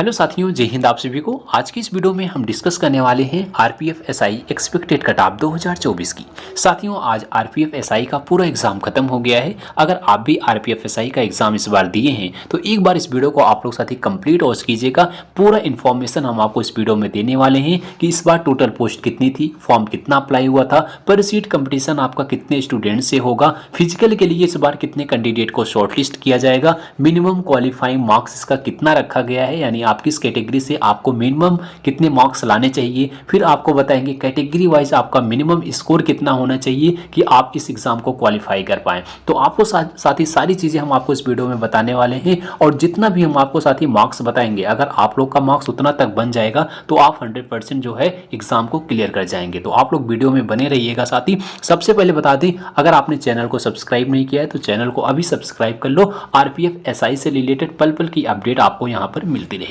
Hello साथियों, जय हिंद। आप सभी को आज की इस वीडियो में हम डिस्कस करने वाले हैं RPF SI expected cut off 2024 की। साथियों, आज आरपीएफ एसआई का पूरा एग्जाम खत्म हो गया है। अगर आप भी आरपीएफ एसआई का एग्जाम इस बार दिए हैं तो एक बार इस वीडियो को आप लोग साथी कंप्लीट वॉच कीजिएगा। पूरा इन्फॉर्मेशन हम आपको इस वीडियो में देने वाले हैं कि इस बार टोटल पोस्ट कितनी थी, फॉर्म कितना अप्लाई हुआ था, पर सीट कंपटीशन आपका कितने स्टूडेंट से होगा, फिजिकल के लिए इस बार कितने कैंडिडेट को शॉर्टलिस्ट किया जाएगा, मिनिमम क्वालिफाइंग मार्क्स इसका कितना रखा गया है, यानी आप किस कैटेगरी से आपको मिनिमम कितने मार्क्स लाने चाहिए। फिर आपको बताएंगे कैटेगरी वाइज आपका मिनिमम स्कोर कितना होना चाहिए कि आप इस एग्जाम को क्वालिफाई कर पाएं। तो आपको साथ ही सारी चीज़ें हम आपको इस वीडियो में बताने वाले हैं और जितना भी हम आपको साथ ही मार्क्स बताएंगे, अगर आप लोग का मार्क्स उतना तक बन जाएगा तो आप 100% जो है एग्जाम को क्लियर कर जाएंगे। तो आप लोग वीडियो में बने रहिएगा। साथ ही सबसे पहले बता दें, अगर आपने चैनल को सब्सक्राइब नहीं किया है तो चैनल को अभी सब्सक्राइब कर लो। आरपीएफ एसआई से रिलेटेड पल पल की अपडेट आपको यहाँ पर मिलती रहेगी।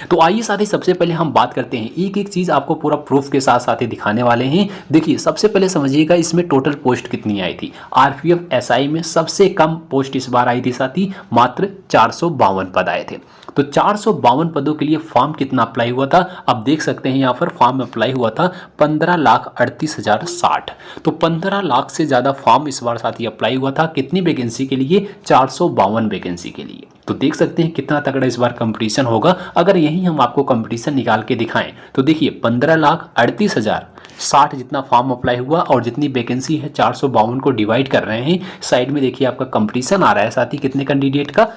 तो आइए साथी सबसे पहले हम बात करते हैं, एक एक चीज आपको पूरा प्रूफ के साथ साथ ही दिखाने वाले हैं। देखिए, सबसे पहले समझिएगा इसमें टोटल पोस्ट कितनी आई थी। आरपीएफ एसआई में सबसे कम पोस्ट इस बार आई थी साथी, मात्र 452 पद आए थे। तो 452 पदों के लिए फॉर्म कितना अप्लाई हुआ था, अब देख सकते हैं यहाँ पर फॉर्म अप्लाई हुआ था 15,38,060। तो 15 लाख से ज़्यादा फॉर्म इस बार साथी अप्लाई हुआ था। कितनी वैकेंसी के लिए? 452 वैकेंसी के लिए। तो देख सकते हैं कितना तगड़ा इस बार कंपटीशन होगा। अगर यही हम आपको कंपटीशन निकाल के दिखाएं तो देखिए 15,38,060 जितना फॉर्म अप्लाई हुआ और जितनी वैकेंसी है 452 को डिवाइड कर रहे हैं। साइड में देखिए आपका कंपटीशन आ रहा है साथ ही कितने कैंडिडेट का,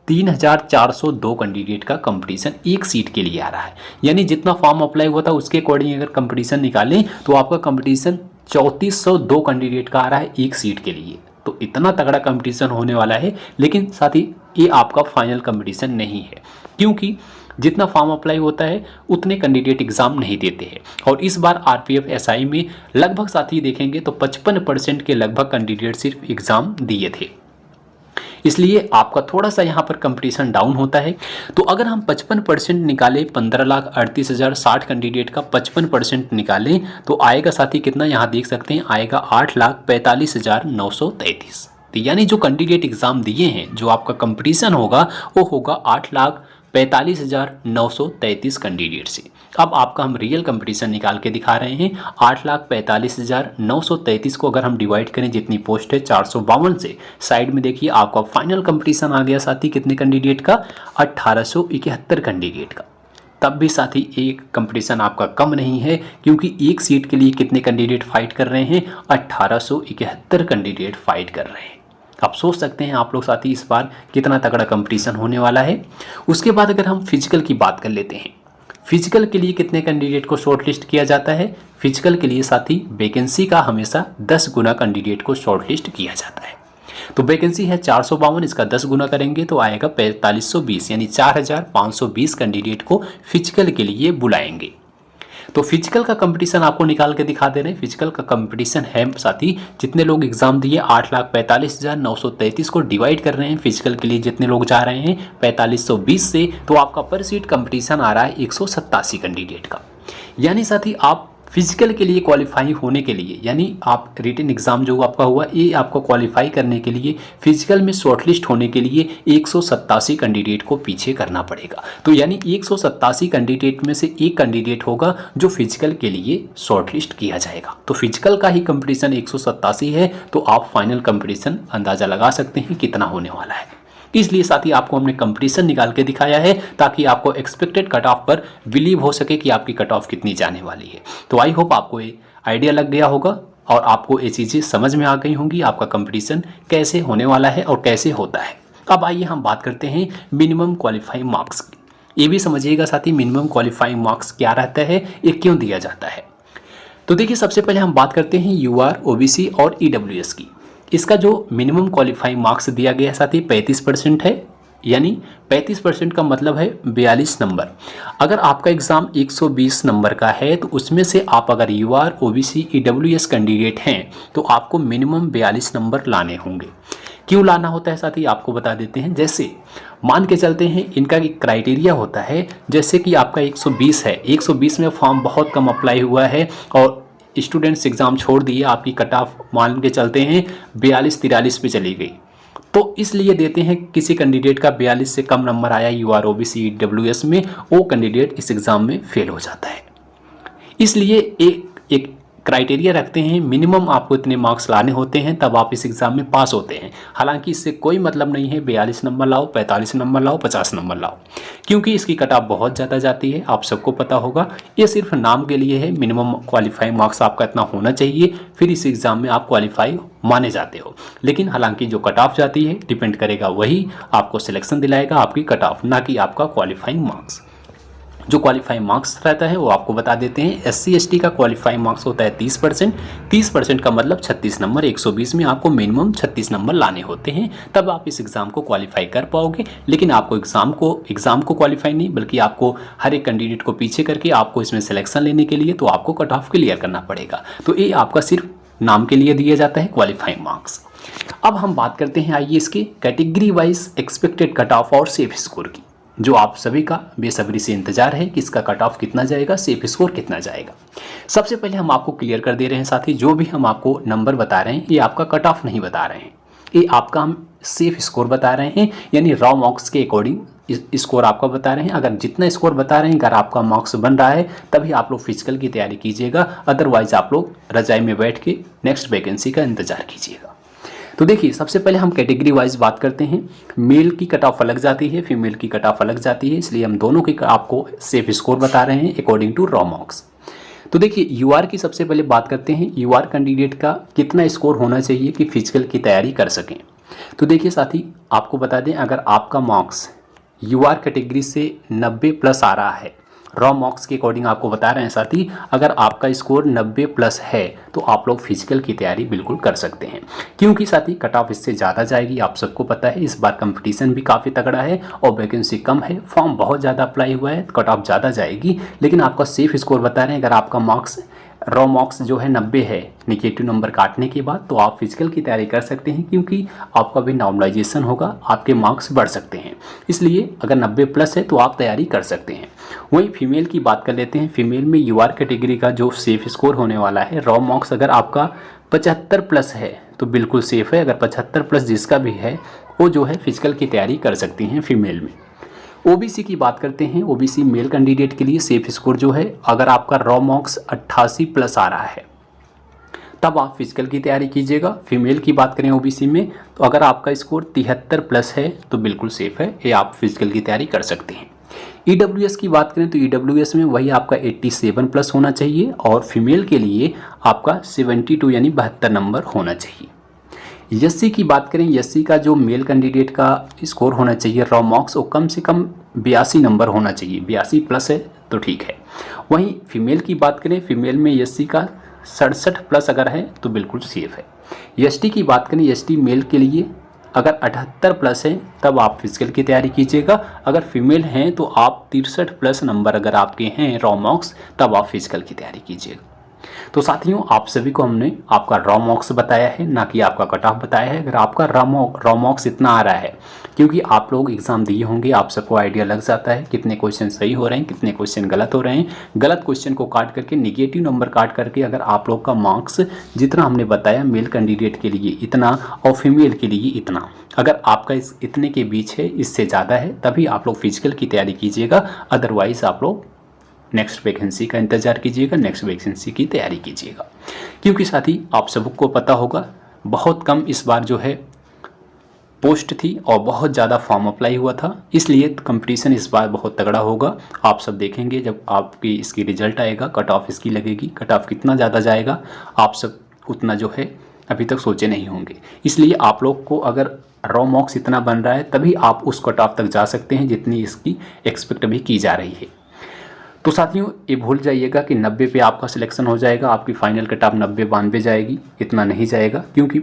3,402 कैंडिडेट का कंपटीशन एक सीट के लिए आ रहा है। यानी जितना फॉर्म अप्लाई हुआ था उसके अकॉर्डिंग अगर कंपटीशन निकालें तो आपका कंपटीशन 3402 कैंडिडेट का आ रहा है एक सीट के लिए। तो इतना तगड़ा कंपटीशन होने वाला है। लेकिन साथ ही ये आपका फाइनल कंपटीशन नहीं है, क्योंकि जितना फॉर्म अप्लाई होता है उतने कैंडिडेट एग्जाम नहीं देते हैं। और इस बार आरपीएफ एसआई में लगभग साथी देखेंगे तो 55% के लगभग कैंडिडेट सिर्फ एग्जाम दिए थे, इसलिए आपका थोड़ा सा यहाँ पर कंपटीशन डाउन होता है। तो अगर हम 55% निकालें, 15,38,060 कैंडिडेट का 55% निकालें तो आएगा साथी कितना, यहाँ देख सकते हैं आएगा 8,45,933। तो यानी जो कैंडिडेट एग्जाम दिए हैं, जो आपका कंपटीशन होगा वो होगा 8,45,933 कैंडिडेट से। अब आपका हम रियल कंपटीशन निकाल के दिखा रहे हैं। 8,45,933 को अगर हम डिवाइड करें, जितनी पोस्ट है 452 से, साइड में देखिए आपका फाइनल कंपटीशन आ गया साथी कितने कैंडिडेट का, 1871 कैंडिडेट का। तब भी साथी एक कंपटीशन आपका कम नहीं है, क्योंकि एक सीट के लिए कितने कैंडिडेट फाइट कर रहे हैं, 1871 कैंडिडेट फाइट कर रहे हैं। आप सोच सकते हैं आप लोग साथी इस बार कितना तगड़ा कंपटीशन होने वाला है। उसके बाद अगर हम फिजिकल की बात कर लेते हैं, फिजिकल के लिए कितने कैंडिडेट को शॉर्टलिस्ट किया जाता है। फिजिकल के लिए साथी वैकेंसी का हमेशा 10 गुना कैंडिडेट को शॉर्टलिस्ट किया जाता है। तो वैकेंसी है 452, इसका 10 गुना करेंगे तो आएगा 4520, यानी 4520 कैंडिडेट को फिजिकल के लिए बुलाएंगे। तो फिजिकल का कंपटीशन आपको निकाल के दिखा दे रहे हैं। फिजिकल का कंपटीशन है साथी, जितने लोग एग्जाम दिए 8,45,933 को डिवाइड कर रहे हैं फिजिकल के लिए जितने लोग जा रहे हैं 4520 से, तो आपका पर सीट कंपटीशन आ रहा है 187 कैंडिडेट का। यानी साथी आप फिजिकल के लिए क्वालिफाई होने के लिए, यानी आप रिटन एग्जाम जो आपका हुआ ये आपको क्वालिफाई करने के लिए फिजिकल में शॉर्टलिस्ट होने के लिए 187 कैंडिडेट को पीछे करना पड़ेगा। तो यानी 187 कैंडिडेट में से एक कैंडिडेट होगा जो फिजिकल के लिए शॉर्टलिस्ट किया जाएगा। तो फिजिकल का ही कंपटीशन 187 है, तो आप फाइनल कंपटीशन अंदाजा लगा सकते हैं कितना होने वाला है। इसलिए साथी आपको हमने कंपटीशन निकाल के दिखाया है ताकि आपको एक्सपेक्टेड कट ऑफ पर बिलीव हो सके कि आपकी कट ऑफ कितनी जाने वाली है। तो आई होप आपको ये आइडिया लग गया होगा और आपको ये चीज़ें समझ में आ गई होंगी, आपका कंपटीशन कैसे होने वाला है और कैसे होता है। अब आइए हम बात करते हैं मिनिमम क्वालिफाइंग मार्क्स की। ये भी समझिएगा साथी मिनिमम क्वालिफाइंग मार्क्स क्या रहता है, ये क्यों दिया जाता है। तो देखिए सबसे पहले हम बात करते हैं यूआर, ओबीसी और ईडब्ल्यूएस की। इसका जो मिनिमम क्वालिफाइंग मार्क्स दिया गया है साथी 35% है, यानी 35% का मतलब है 42 नंबर। अगर आपका एग्ज़ाम 120 नंबर का है तो उसमें से आप अगर यूआर, ओबीसी, ईडब्ल्यूएस कैंडिडेट हैं तो आपको मिनिमम 42 नंबर लाने होंगे। क्यों लाना होता है साथी आपको बता देते हैं। जैसे मान के चलते हैं इनका एक क्राइटेरिया होता है, जैसे कि आपका 120 है, 120 में फॉर्म बहुत कम अप्लाई हुआ है और स्टूडेंट्स एग्ज़ाम छोड़ दिए, आपकी कट ऑफ मान के चलते हैं 42-43 पे चली गई, तो इसलिए देते हैं किसी कैंडिडेट का 42 से कम नंबर आया UR OBC EWS में, वो कैंडिडेट इस एग्ज़ाम में फेल हो जाता है। इसलिए एक क्राइटेरिया रखते हैं, मिनिमम आपको इतने मार्क्स लाने होते हैं तब आप इस एग्ज़ाम में पास होते हैं। हालांकि इससे कोई मतलब नहीं है 42 नंबर लाओ, 45 नंबर लाओ, 50 नंबर लाओ, क्योंकि इसकी कट ऑफ बहुत ज़्यादा जाती है, आप सबको पता होगा। ये सिर्फ नाम के लिए है, मिनिमम क्वालिफाइंग मार्क्स आपका इतना होना चाहिए, फिर इस एग्ज़ाम में आप क्वालिफाई माने जाते हो। लेकिन हालांकि जो कट ऑफ जाती है डिपेंड करेगा, वही आपको सिलेक्शन दिलाएगा, आपकी कट ऑफ, ना कि आपका क्वालिफाइंग मार्क्स। जो क्वालिफाइंग मार्क्स रहता है वो आपको बता देते हैं। SC ST का क्वालिफाइंग मार्क्स होता है 30%। 30% का मतलब 36 नंबर, 120 में आपको मिनिमम 36 नंबर लाने होते हैं, तब आप इस एग्ज़ाम को क्वालिफाई कर पाओगे। लेकिन आपको एग्ज़ाम को क्वालिफाई नहीं, बल्कि आपको हर एक कैंडिडेट को पीछे करके आपको इसमें सिलेक्शन लेने के लिए तो आपको कट ऑफ क्लियर करना पड़ेगा। तो ये आपका सिर्फ नाम के लिए दिया जाता है क्वालिफाइंग मार्क्स। अब हम बात करते हैं आइए इसके category wise expected cut off और सेफ स्कोर की, जो आप सभी का बेसब्री से इंतजार है कि इसका कट ऑफ कितना जाएगा, सेफ स्कोर कितना जाएगा। सबसे पहले हम आपको क्लियर कर दे रहे हैं साथी, जो भी हम आपको नंबर बता रहे हैं ये आपका कट ऑफ नहीं बता रहे हैं, ये आपका हम सेफ स्कोर बता रहे हैं, यानी रॉ मार्क्स के अकॉर्डिंग स्कोर आपका बता रहे हैं। अगर जितना स्कोर बता रहे हैं, अगर आपका मार्क्स बन रहा है तभी आप लोग फिजिकल की तैयारी कीजिएगा, अदरवाइज आप लोग रजाई में बैठ के नेक्स्ट वैकेंसी का इंतजार कीजिएगा। तो देखिए, सबसे पहले हम कैटेगरी वाइज बात करते हैं। मेल की कट ऑफ अलग जाती है, फीमेल की कट ऑफ अलग जाती है, इसलिए हम दोनों की आपको सेफ स्कोर बता रहे हैं अकॉर्डिंग टू रॉ मार्क्स। तो देखिए, UR की सबसे पहले बात करते हैं। UR कैंडिडेट का कितना स्कोर होना चाहिए कि फिजिकल की तैयारी कर सकें। तो देखिए साथी, आपको बता दें, अगर आपका मार्क्स UR कैटेगरी से 90 प्लस आ रहा है, रॉ मार्क्स के अकॉर्डिंग आपको बता रहे हैं साथी, अगर आपका स्कोर 90 प्लस है तो आप लोग फिजिकल की तैयारी बिल्कुल कर सकते हैं, क्योंकि साथी कट ऑफ इससे ज़्यादा जाएगी। आप सबको पता है इस बार कंपटीशन भी काफ़ी तगड़ा है और वैकेंसी कम है, फॉर्म बहुत ज़्यादा अप्लाई हुआ है, कट ऑफ ज़्यादा जाएगी। लेकिन आपका सेफ स्कोर बता रहे हैं, अगर आपका मार्क्स रॉ मार्क्स जो है 90 है निगेटिव नंबर काटने के बाद, तो आप फिजिकल की तैयारी कर सकते हैं, क्योंकि आपका भी नॉर्मलाइजेशन होगा, आपके मार्क्स बढ़ सकते हैं। इसलिए अगर 90 प्लस है तो आप तैयारी कर सकते हैं। वहीं फीमेल की बात कर लेते हैं। फीमेल में UR कैटेगरी का जो सेफ स्कोर होने वाला है, रॉ मार्क्स अगर आपका 75 प्लस है तो बिल्कुल सेफ़ है। अगर 75 प्लस जिसका भी है वो जो है फिजिकल की तैयारी कर सकती हैं फीमेल में। OBC की बात करते हैं। OBC मेल कैंडिडेट के लिए सेफ स्कोर जो है, अगर आपका रॉ मार्क्स 88 प्लस आ रहा है तब आप फिजिकल की तैयारी कीजिएगा। फीमेल की बात करें OBC में, तो अगर आपका स्कोर 73 प्लस है तो बिल्कुल सेफ़ है, ये आप फिजिकल की तैयारी कर सकते हैं। EWS की बात करें तो EWS में वही आपका 87 प्लस होना चाहिए और फीमेल के लिए आपका 72 यानी 72 नंबर होना चाहिए। SC की बात करें, SC का जो मेल कैंडिडेट का स्कोर होना चाहिए रॉ मार्क्स, वो कम से कम 82 नंबर होना चाहिए, 82 प्लस है तो ठीक है। वहीं फीमेल की बात करें, फीमेल में SC का 67 प्लस अगर है तो बिल्कुल सेफ है। ST की बात करें, ST मेल के लिए अगर 78 प्लस है तब आप फिजिकल की तैयारी कीजिएगा। अगर फीमेल हैं तो आप 63 प्लस नंबर अगर आपके हैं रॉ मार्क्स, तब आप फिजिकल की तैयारी कीजिएगा। तो साथियों, आप सभी को हमने आपका रॉ मार्क्स बताया है, ना कि आपका कट ऑफ बताया है। अगर आपका रॉ मार्क्स इतना आ रहा है, क्योंकि आप लोग एग्ज़ाम दिए होंगे, आप सबको आइडिया लग जाता है कितने क्वेश्चन सही हो रहे हैं, कितने क्वेश्चन गलत हो रहे हैं। गलत क्वेश्चन को काट करके, निगेटिव नंबर काट करके, अगर आप लोग का मार्क्स जितना हमने बताया मेल कैंडिडेट के लिए इतना और फीमेल के लिए इतना, अगर आपका इस इतने के बीच है, इससे ज़्यादा है, तभी आप लोग फिजिकल की तैयारी कीजिएगा। अदरवाइज़ आप लोग नेक्स्ट वैकेंसी का इंतज़ार कीजिएगा, नेक्स्ट वैकेंसी की तैयारी कीजिएगा। क्योंकि साथी आप सबको पता होगा बहुत कम इस बार जो है पोस्ट थी और बहुत ज़्यादा फॉर्म अप्लाई हुआ था, इसलिए कंपटीशन इस बार बहुत तगड़ा होगा। आप सब देखेंगे जब आपकी इसकी रिजल्ट आएगा, कट ऑफ इसकी लगेगी, कट ऑफ कितना ज़्यादा जाएगा आप सब उतना जो है अभी तक सोचे नहीं होंगे। इसलिए आप लोग को अगर रॉ मार्क्स इतना बन रहा है तभी आप उस कट ऑफ तक जा सकते हैं जितनी इसकी एक्सपेक्ट भी की जा रही है। तो साथियों, ये भूल जाइएगा कि 90 पे आपका सिलेक्शन हो जाएगा, आपकी फाइनल कट ऑफ 90-92 जाएगी, इतना नहीं जाएगा। क्योंकि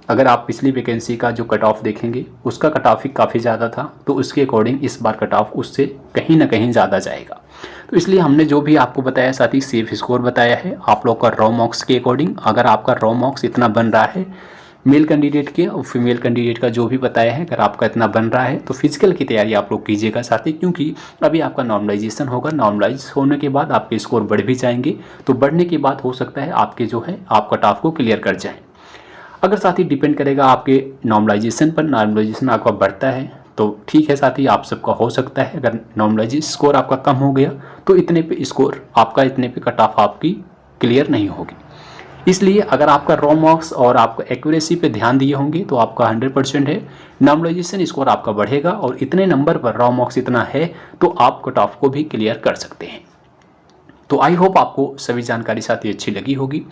अगर आप पिछली वैकेंसी का जो कट ऑफ देखेंगे उसका कट ऑफ ही काफ़ी ज़्यादा था, तो उसके अकॉर्डिंग इस बार कट ऑफ उससे कहीं ना कहीं ज़्यादा जाएगा। तो इसलिए हमने जो भी आपको बताया साथ ही सेफ स्कोर बताया है आप लोग का रॉ मार्क्स के अकॉर्डिंग। अगर आपका रॉ मार्क्स इतना बन रहा है मेल कैंडिडेट के और फीमेल कैंडिडेट का जो भी बताया है, अगर आपका इतना बन रहा है तो फिजिकल की तैयारी आप लोग कीजिएगा साथ ही, क्योंकि अभी आपका नॉर्मलाइजेशन होगा। नॉर्मलाइज होने के बाद आपके स्कोर बढ़ भी जाएंगे, तो बढ़ने के बाद हो सकता है आपके जो है आप कट ऑफ को क्लियर कर जाएं। अगर साथी डिपेंड करेगा आपके नॉर्मलाइजेशन पर, नॉर्मलाइजेशन आपका बढ़ता है तो ठीक है साथी, आप सबका हो सकता है। अगर नॉर्मलाइजेशन स्कोर आपका कम हो गया तो इतने पे स्कोर आपका, इतने पे कट ऑफ आपकी क्लियर नहीं होगी। इसलिए अगर आपका रॉ मार्क्स और आपका एक्यूरेसी पे ध्यान दिए होंगे तो आपका 100% है, नॉर्मलाइजेशन स्कोर आपका बढ़ेगा और इतने नंबर पर रॉ मार्क्स इतना है तो आप कट ऑफ को भी क्लियर कर सकते हैं। तो आई होप आपको सभी जानकारी साथी अच्छी लगी होगी,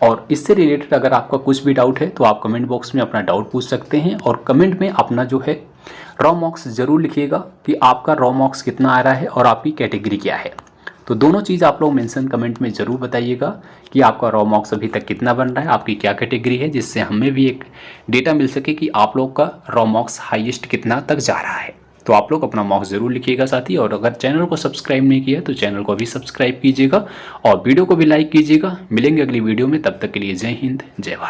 और इससे रिलेटेड अगर आपका कुछ भी डाउट है तो आप कमेंट बॉक्स में अपना डाउट पूछ सकते हैं, और कमेंट में अपना जो है रॉ मार्क्स ज़रूर लिखिएगा कि आपका रॉ मार्क्स कितना आ रहा है और आपकी कैटेगरी क्या है। तो दोनों चीज़ आप लोग मेंशन कमेंट में ज़रूर बताइएगा कि आपका रॉ मार्क्स अभी तक कितना बन रहा है, आपकी क्या कैटेगरी है, जिससे हमें भी एक डेटा मिल सके कि आप लोग का रॉ मार्क्स हाईएस्ट कितना तक जा रहा है। तो आप लोग अपना मार्क्स ज़रूर लिखिएगा साथी, और अगर चैनल को सब्सक्राइब नहीं किया तो चैनल को भी सब्सक्राइब कीजिएगा और वीडियो को भी लाइक कीजिएगा। मिलेंगे अगली वीडियो में, तब तक के लिए जय हिंद, जय भारत।